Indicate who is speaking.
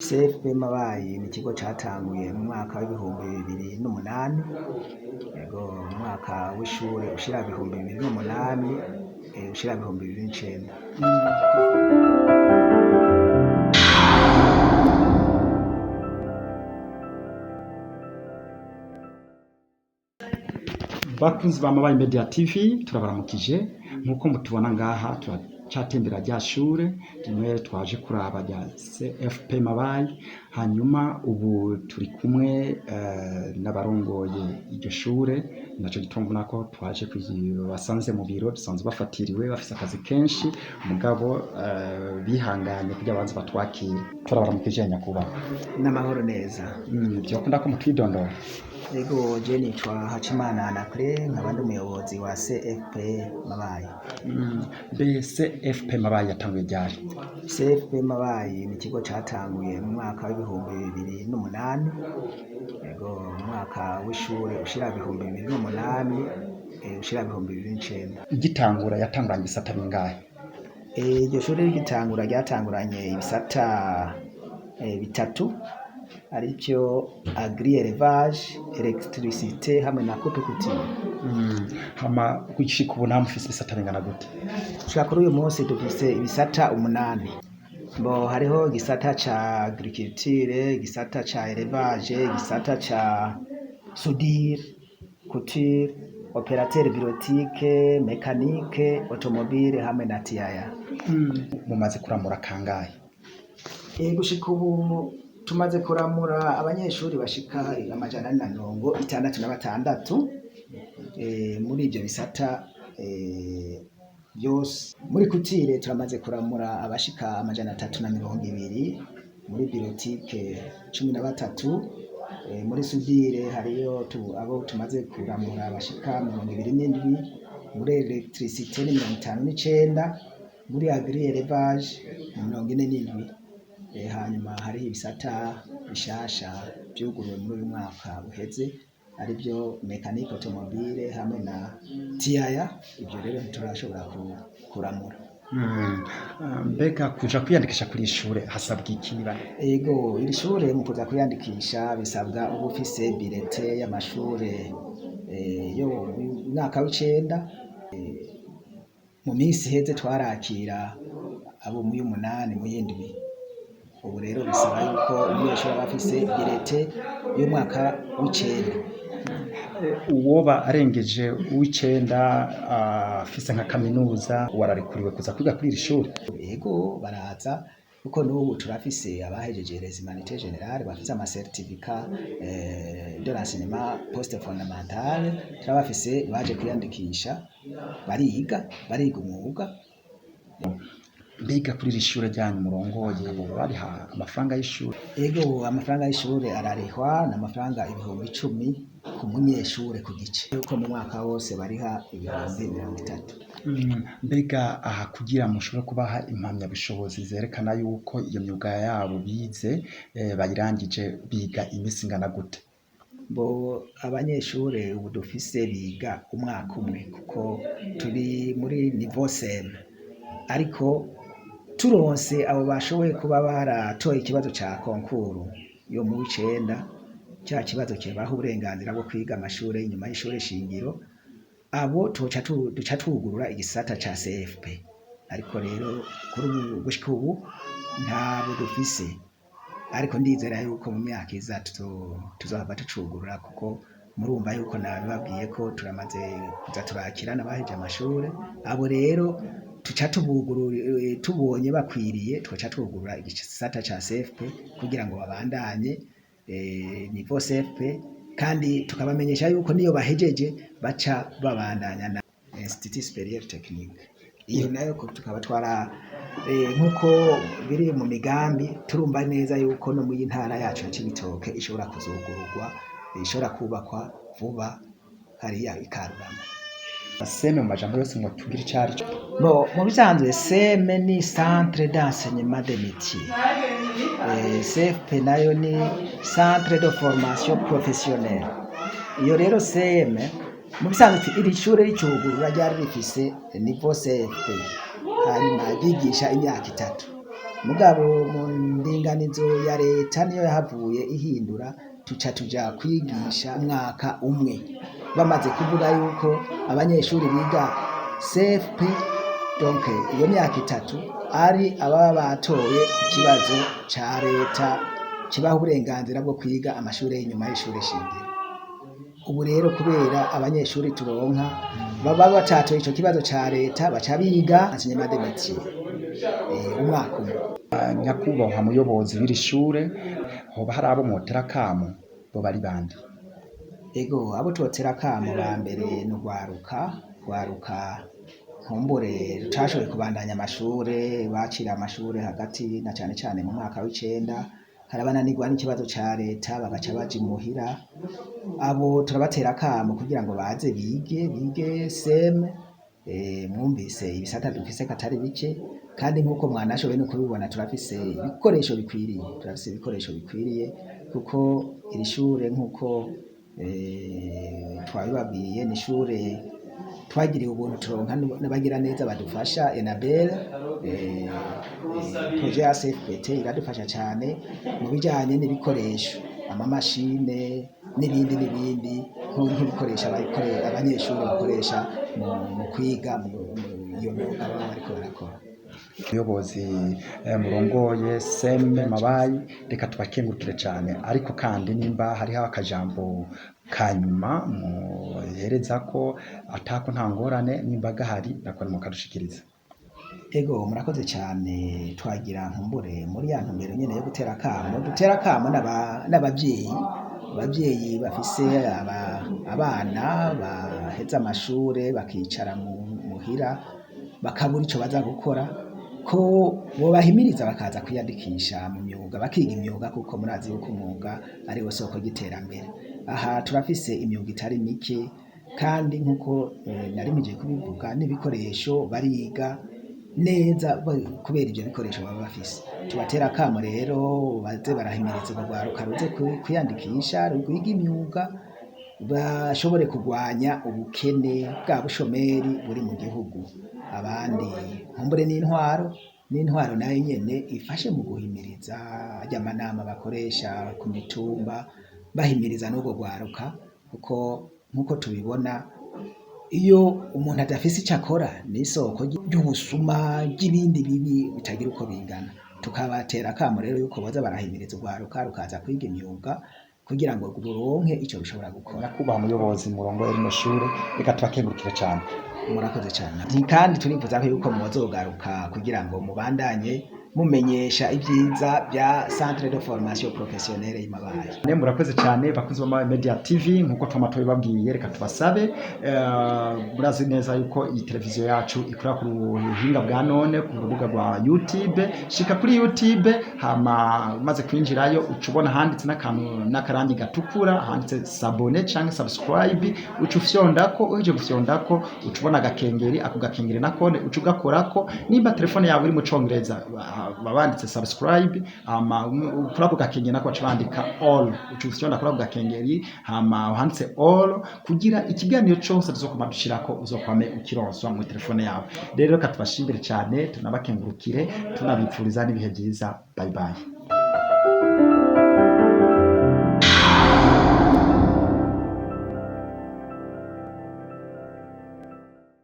Speaker 1: CFP Mabayi ni ikigo catanguye mu mwaka w'ibihumbi bibiri n'umunani, ego mu mwaka w'ishure ushira ibihumbi bibiri n'umunani ushira ibihumbi bibiri n'icenda.
Speaker 2: Bakunzi ba Mabayi Media TV turabaramukije nkuko mutubona ngaha turacatembera rya shure rimwe twaje kuraba rya CFP Mabayi, hanyuma ubu turi kumwe n'abarongoye iryo shure, naco gituma nako twaje basanze mu biro dusanzwe bafatiriwe bafise akazi kenshi mugabo bihanganye kugira abanze batwakire. Turabaramukije nyakubahwa.
Speaker 1: N'amahoro neza.
Speaker 2: Vyokunda ko mutwidondora?
Speaker 1: Ego je nitwa Hacimana Anaclet nkaba ndi umuyobozi wa CFP Mabayi.
Speaker 2: CFP Mabayi yatanguye ryari?
Speaker 1: CFP Mabayi ni ikigo catanguye mu mwaka w'ibihumbi bibiri n'umunani, ego mu mwaka w'ishure ushira ibihumbi bibiri n'umunani ushira ibihumbi bibiri n'icenda.
Speaker 2: Igitangura yatanguranye ibisata bingahe?
Speaker 1: Iryo shure rigitangura ryatanguranye ibisata bitatu, arivyo agri élevage, électricité hamwe na coupe-couture.
Speaker 2: Hama gushika ubu nta mufise ibisata bingana gute?
Speaker 1: Gushika kuri uyu munsi dufise ibisata 8. Hariho igisata ca agriculture, igisata ca élevage, igisata ca soudure, couture, opérateur bureautique, mécanique, automobile hamwe na TIA.
Speaker 2: Mumaze kuramura kangahe?
Speaker 1: Gushika ubu tumaze kuramura abanyeshuri bashika 166 muri ivyo bisata byose. Muri couture turamaze kuramura abashika 320, muri bureautique 13, muri soudure hariyo abo tumaze kuramura abashika 27, muri électricité ni 59, muri agri élevage 47. Hanyuma hariho ibisata bishasha vyuguruwe muri uyu mwaka uheze, arivyo mécanique automobile hamwe na TIA. Ivyo rero turashobora kuramura.
Speaker 2: Mbega kuja kwiyandikisha kuri ishure hasabwa iki?
Speaker 1: Ego iri shure mu kuza kwiyandikisha bisabwa uba ufise bilete y'amashure yo mu mwaka w'icenda. Mu minsi iheze twarakira abo mu y'umunani mu y'indwi. Ubu rero bisaba yuko umunyeshuri aba afise bilete y'umwaka w'icenda.
Speaker 2: Uwoba arengeje uw'icenda afise nka kaminuza wararikuriwe kuza kwiga kuri iri shuri?
Speaker 1: Ego baraza kuko n'ubu turafise abahejeje les humanités générales bafise ama certificat de l'enseignement post fondamental, turabafise baje kwiyandikisha bariga umwuga.
Speaker 2: Mbega kuri iri shure ryanyu murongoye abo bariha amafaranga y'ishure?
Speaker 1: Ego amafaranga y'ishure ararihwa n'amafaranga 10,000 ku munyeshure ku gice, yuko mu mwaka wose bariha 30.
Speaker 2: Mbega aha kugira mushobore kubaha impamyabushobozi zerekana yuko iyo myuga yabo bize bayirangije, biga imisi ingana gute?
Speaker 1: Abanyeshure ubu dufise biga umwaka umwe kuko turi muri niveau CM, ariko turonse abo bashoboye kuba baratoye ikibazo ca konkuru yo mu w'icenda, cya kibazo kibaha uburenganzira bwo kwiga amashure inyuma y'ishure shingiro, abo duca twugurura igisata ca CFP. Ariko rero kuri ubu gushika ubu ntabo dufise, ariko ndizera yuko mu myaka iza tuzohava tucugurura, kuko murumva yuko nabibabwiye ko turamaze kuza turakira n'abaheje amashure. Abo rero tuca tubonye bakwiriye twaca twugurura igisata ca CFP kugira ngo babandanye niveau CFP, kandi tukabamenyesha yuko niyo bahejeje baca babandanya na Institut Supérieur Technique. Iyo nayo tukaba twara nkuko biri mu migambi, turumva neza yuko no mu ntara yacu ya Cibitoke ishobora kuzugururwa, ishobora kubakwa vuba hariya ikarurama.
Speaker 2: Seme mu majambo yose ngo tugire icari cyo?
Speaker 1: Mu bisanzwe Seme ni Centre d'enseignement des métiers. CFP nayo ni Centre de formation professionnelle. Iyo rero Seme mu bisanzwe iri shure ricugurura ryari rifise niveau CFP, hanyuma ryigisha imyaka 3. mugabo mu ndinganizo ya leta niyo yahavuye ihindura tuca tuja kwigisha umwaka umwe, bamaze kuvuga yuko abanyeshuri biga CFP donc iyo myaka itatu ari ababa batoye ikibazo ca leta kibaha uburenganzira bwo kwiga amashuri y'inyuma y'ishure shingiro. Ubu rero kubera abanyeshuri turonka baba batatoye ico kibazo ca leta baca biga enseignement des métiers umwaka umwe.
Speaker 2: Nyakubahwa muyobozi w'iri shure, hoba hari abo mwotera akamo bo bari bande?
Speaker 1: Ego abo twotera akamo ba mbere ni urwaruka nkumbure rutashoboye kubandanya amashure, bacira amashure hagati na cane cane mu mwaka w'icenda, harabananirwa n'ikibazo ca leta bagaca baja imuhira. Abo turabatera akamo kugira ngo baze bige seme. Mwumvise ibisata dufise katari bike, kandi nk'uko mwanashoboye no kubibona turafise ibikoresho bikwiriye, kuko iri shure nk'uko twabibabwiye ni ishure twagiriye ubuntu turonka n'abagira neza badufasha Enabel, projet ya CFPT iradufasha cane mu bijanye n'ibikoresho, amamashine n'ibindi nk'ibikoresho abanyeshuri bakoresha mu kwiga iyo myuga baba bariko barakora.
Speaker 2: Umuyobozi murongoye Seme Mabayi, reka tubakengurukire cane, ariko kandi nimba hariho akajambo kanyuma muhereza ko atako nta ngorane nimba gahari nakora mukadushikiriza.
Speaker 1: Ego murakoze cyane, twagira nkumbure muri ya ntumbero nyene yo dutera akamo n'abavyeyi bafise abana baheza amashure bakicara muhira bakabura ico baza gukora, ko bobahimiriza bakaza kwiyandikisha mu myuga bakiga imyuga, kuko murazi yuko umwuga ari wo soko ry'iterambere. Aha turafise imyuga itari mike, kandi nk'uko narimije kubivuga n'ibikoresho bariga neza kubera ivyo bikoresho baba bafise. Tubatera akamo rero baze barahimiriza urwaruka ruze kwiyandikisha rwiga imyuga, bashobore kurwanya ubukene bwa bushomeri buri mu gihugu. Abandi nkumbure n'intwaro nayo nyene ifashe mu guhimiriza amanama bakoresha ku mitumba, bahimiriza n'ubwo rwaruka, kuko nk'uko tubibona iyo umuntu adafise ico akora n'isoko ry'ubusuma ry'ibindi bibi bitagira uko bingana. Tukabatera akamo rero yuko boza barahimiriza urwaruka rukaza kwiga imyuga kugira ngo ruronke ico rushobora gukora.
Speaker 2: Nyakubahwa muyobozi murongoye rino shure, reka tubakengurukire cane.
Speaker 1: Murakoze cane, kandi turifuza ko yuko muzogaruka kugira ngo mubandanye mumenyesha ibyiza bya Centre de Formation Professionnelle y'Imabayi.
Speaker 2: Murakoze cyane bakunzi ba Media TV, nkuko twamatoye babwiye, reka tubasabe murazi neza yuko iyi televiziyo yacu ikora ku ruhinga bwa none ku rubuga rwa YouTube. Shika kuri YouTube, hama umaze kwinjirayo ucubona handitse n'akarangi gatukura handitse s'abonner canke subscribe, ucufyondako, uje gufyondako ucubona agakengeri, ako gakengeri nakone ucugakorako. Nimba telefone yawe iri mu Congereza babanditse subscribe, kuri ako gakengeri nako bacibandika all, ucufyonda kuri ako gakengeri hama handitse all, kugira ikiganiro cyose tuzokoma dushirako uzokwame ukironswa mu telefone yawe. Rero katubashimire cyane, tunabakengurukire, tunabipfuriza n'ibihe byiza. Bye bye.